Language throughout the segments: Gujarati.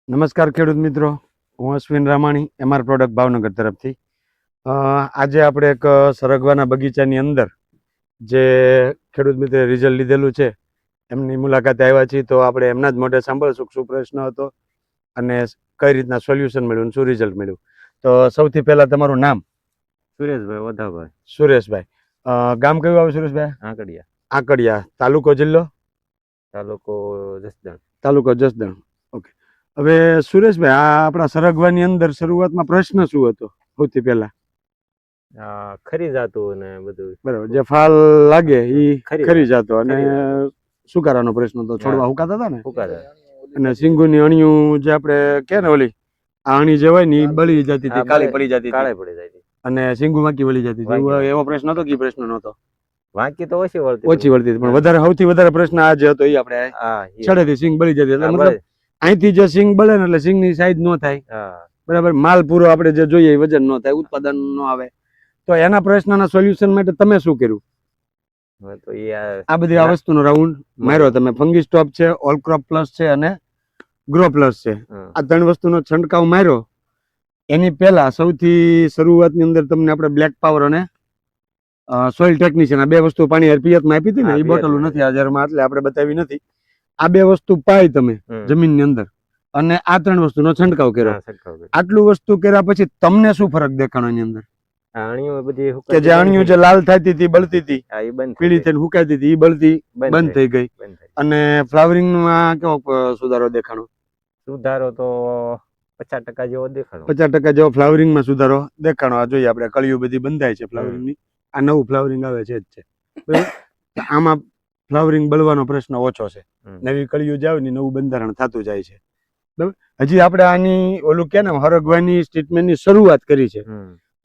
નમસ્કાર ખેડૂત મિત્રો, હું અશ્વિન રામાણી, એમઆર પ્રોડક્ટ ભાવનગર તરફથી. આજે આપણે એક સરગવાના બગીચાની અંદર જે ખેડૂત મિત્રે રિઝલ્ટ લીધેલું છે એમની મુલાકાતે આવ્યા છીએ. તો આપણે એમના જ મોઢે સાંભળશું શું પ્રશ્ન હતો અને કઈ રીતના સોલ્યુશન મળ્યું, શું રિઝલ્ટ મળ્યું. તો સૌથી પહેલાં તમારું નામ? સુરેશભાઈ વધાભાઈ. સુરેશભાઈ. ગામ કયું આવે સુરેશભાઈ? આંકડિયા. આંકડિયા. તાલુકો જિલ્લો? તાલુકો જસદણ. તાલુકો જસદણ. ઓકે. હવે સુરેશભાઈ, આ આપણા સરગવાની અંદર શરૂઆતમાં પ્રશ્ન શું હતો સૌથી પહેલા? ખરી જાતું ને બધું. બરાબર, જે ફાલ લાગે એ ખરી જતો અને સુકારાનો પ્રશ્ન હતો, છોડવા હુકાતા હતા ને, અને સિંગુની અણિયું જે આપણે કે ને ઓલી આણી જે હોય ને એ બળી જતી હતી, કાળી પડી જતી હતી અને સિંગુ વાંકી વળી જતી હતી. એવો પ્રશ્ન હતો કે પ્રશ્ન નહોતો? વાંકી તો ઓછી વળતી હતી, પણ વધારે સૌથી વધારે પ્રશ્ન આ જે હતો એ આપણે છડેથી સિંગ બળી જતી. એટલે મતલબ અહીંથી જે સિંગ બળે ને એટલે સિંગની સાઈઝ ન થાય, બરાબર, માલ પૂરો આપણે જે જોઈએ એ વજન ન થાય, ઉત્પાદન ન આવે. તો એના પ્રશ્નના સોલ્યુશન માટે તમે શું કર્યું? આ બધી આ વસ્તુનો રાઉન્ડ માર્યો તમે. ફંગી સ્ટોપ છે, ઓલ ક્રોપ પ્લસ છે અને ગ્રો પ્લસ છે. આ ત્રણ વસ્તુનો છંટકાવ માર્યો. એની પહેલા સૌથી શરૂઆતની અંદર તમને આપણે બ્લેક પાવર અને સોઇલ ટેકનિશિયન આ બે વસ્તુ પાણી પિયતમાં આપી હતી ને, એ બોટલો નથી હાજરમાં એટલે આપણે બતાવી નથી. આ બે વસ્તુ પાઈ તમે જમીનની અંદર અને આ ત્રણ વસ્તુનો છંટકાવ કર્યો. આટલું વસ્તુ કર્યા પછી તમને શું ફરક દેખાણો એની અંદર? કે જે અણિયું જે લાલ થતી હતી, બળતી હતી, પીળી થઈને હુકાતી હતી, એ બળતી બંધ થઈ ગઈ. અને ફ્લાવરિંગ માં કેવો સુધારો દેખાણો? સુધારો તો 50% જેવો દેખાણો. 50% જેવો ફ્લાવરિંગ માં સુધારો દેખાણો. આ જોઈએ આપણે કળીઓ બધી બંધાય છે ફ્લાવરિંગ ની. આ નવું ફ્લાવરિંગ આવે છે જ છે, બરાબર. આમાં ફ્લાવરિંગ બળવાનો પ્રશ્ન ઓછો છે. નવી કળીઓ જ આવે ને નવું બંધારણ થતું જાય છે, બરાબર. હજી આપણે આની ઓલું કે ને હરગવાની ટ્રીટમેન્ટની શરૂઆત કરી છે.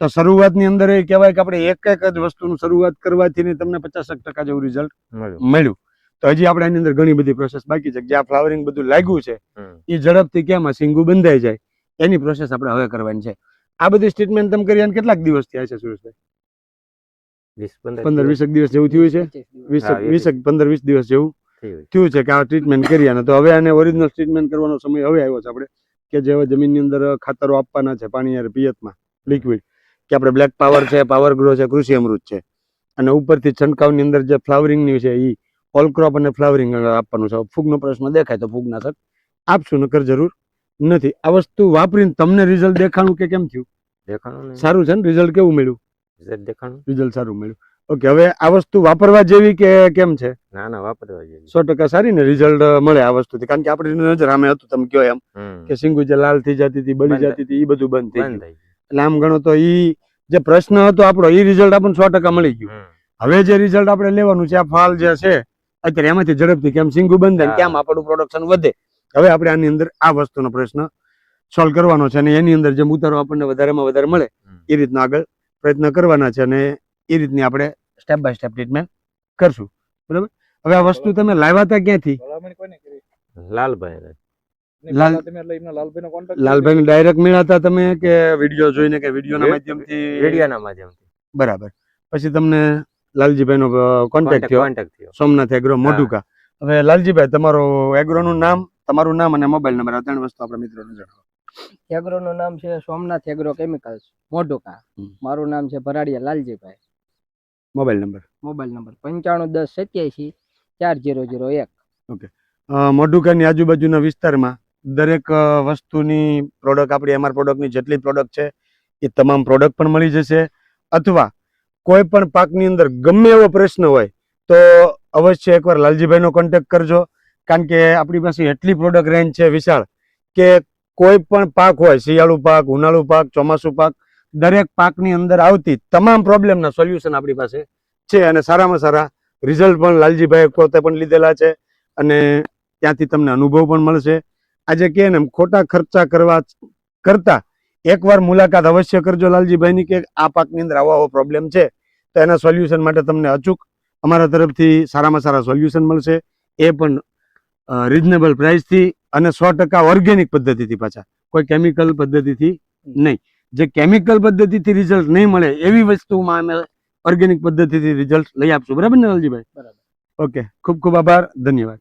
તો શરૂઆતની અંદર એ કહેવાય કે આપણે એક જ વસ્તુનું શરૂઆત કરવાથી તમને 50% જેવું રિઝલ્ટ મળ્યું. તો હજી આપણે આની અંદર ઘણી બધી પ્રોસેસ બાકી છે. જ્યાં ફ્લાવરિંગ બધું લાગ્યું છે એ ઝડપથી કેમ સિંગુ બંધાઈ જાય એની પ્રોસેસ આપણે હવે કરવાની છે. આ બધી ટ્રીટમેન્ટ તમે કરી કેટલાક દિવસ થયા છે સુરેશભાઈ? 15-20 દિવસ જેવું થયું છે. 15-20 દિવસ જેવું થયું છે કે આ ટ્રીટમેન્ટ કરી. અને તો હવે આને ઓરિજિનલ ટ્રીટમેન્ટ કરવાનો સમય હવે આવ્યો છે આપણે, કે જે હવે જમીનની અંદર ખાતરો આપવાના છે પાણી પિયતમાં લિક્વિડ, કે આપણે બ્લેક પાવર છે, પાવર ગ્રો છે, કૃષિ અમૃત છે, અને ઉપરથી છંટકાવની અંદર જે ફ્લાવરિંગની છે એ ઓલ ક્રોપ અને ફ્લાવરિંગ આપવાનું છે. ફૂગનો પ્રશ્ન દેખાય તો ફૂગનાશક આપશું, નકર જરૂર નથી. આ વસ્તુ વાપરીને તમને રિઝલ્ટ દેખાણું કે કેમ થયું? દેખાણું સારું છે ને? રિઝલ્ટ કેવું મળ્યું? રિઝલ્ટ સારું મળ્યું. ઓકે. હવે આ વસ્તુ વાપરવા જેવી કે કેમ છે? ના વાપરવા જેવી. 100% સારી ને રિઝલ્ટ મળે આ વસ્તુથી. કારણ કે આપણી નજર સામે હતું, તમે કહો એમ કે સિંગુ જે લાલ થઈ જતી હતી, બળી જતી હતી, એ બધું બંધ થઈ ગયું. એટલે આમ ગણો તો ઈ જે પ્રશ્ન હતો આપણો એ રિઝલ્ટ આપણને 100% મળી ગયું. હવે જે રિઝલ્ટ આપણે લેવાનું છે આ ફાલ જે છે અત્યારે એમાંથી ઝડપથી કેમ સિંગુ બંધ થાય, કેમ આપણું પ્રોડક્શન વધે. હવે આપણે આની અંદર આ વસ્તુનો પ્રશ્ન સોલ્વ કરવાનો છે અને એની અંદર જેમ ઉતારો આપણને વધારેમાં વધારે મળે એ રીતના આગળ પ્રયત્ન કરવાના છે અને એ રીતની આપણે સ્ટેપ બાય સ્ટેપ ટ્રીટમેન્ટ કરશું, બરાબર. હવે આ વસ્તુ તમે લાવ્યા હતા ક્યાંથી? લાલભાઈ ડાયરેક્ટ મળ્યા હતા તમે કે વિડીયો જોઈને કે વિડીયોના માધ્યમથી? બરાબર. પછી તમને લાલજીભાઈ નો કોન્ટેક્ટ થયો, સોમનાથ એગ્રો મોઢુકા. હવે લાલજીભાઈ, તમારો એગ્રો નું નામ, તમારું નામ અને મોબાઈલ નંબર, આ ત્રણ વસ્તુ આપણા મિત્રોને જણાવો. એગ્રો નું નામ છે સોમનાથ એગ્રો કેમિકલ્સ મોઢુકા. મારું નામ છે Bharadiya Laljibhai. Mobile number? Mobile number 951087 4001. Okay. મોઢુકાની આજુબાજુના વિસ્તારમાં દરેક વસ્તુની પ્રોડક્ટ, આપણી એમઆર પ્રોડક્ટની જેટલી પ્રોડક્ટ છે એ તમામ પ્રોડક્ટ પણ મળી જશે. અથવા કોઈ પણ પાકની અંદર ગમે એવો પ્રશ્ન હોય તો અવશ્ય એકવાર લાલજીભાઈનો કોન્ટેક્ટ કરજો. કારણ કે આપણી પાસે એટલી પ્રોડક્ટ રેન્જ છે વિશાળ કે કોઈ પણ પાક હોય, શિયાળુ પાક, ઉનાળુ પાક, ચોમાસુ પાક, દરેક પાકની અંદર આવતી તમામ પ્રોબ્લેમના સોલ્યુશન આપણી પાસે છે. અને સારામાં સારા રિઝલ્ટ પણ લાલજીભાઈ પોતે પણ લીધેલા છે અને ત્યાંથી તમને અનુભવ પણ મળશે. આજે કે ને ખોટા ખર્ચા કરવા કરતા એકવાર મુલાકાત અવશ્ય કરજો લાલજીભાઈની, કે આ પાકની અંદર આવો પ્રોબ્લેમ છે તો એના સોલ્યુશન માટે તમને અચૂક અમારા તરફથી સારામાં સારા સોલ્યુશન મળશે. એ પણ રિઝનેબલ પ્રાઇસથી અને 100% ઓર્ગેનિક પદ્ધતિથી, પાછા કોઈ કેમિકલ પદ્ધતિથી નહીં. જે કેમિકલ પદ્ધતિથી રિઝલ્ટ નહીં મળે એવી વસ્તુમાં અમે ઓર્ગેનિક પદ્ધતિથી રિઝલ્ટ લઈ આપશું, બરાબર ને લાલજીભાઈ? બરાબર. ઓકે. ખૂબ ખૂબ આભાર. ધન્યવાદ.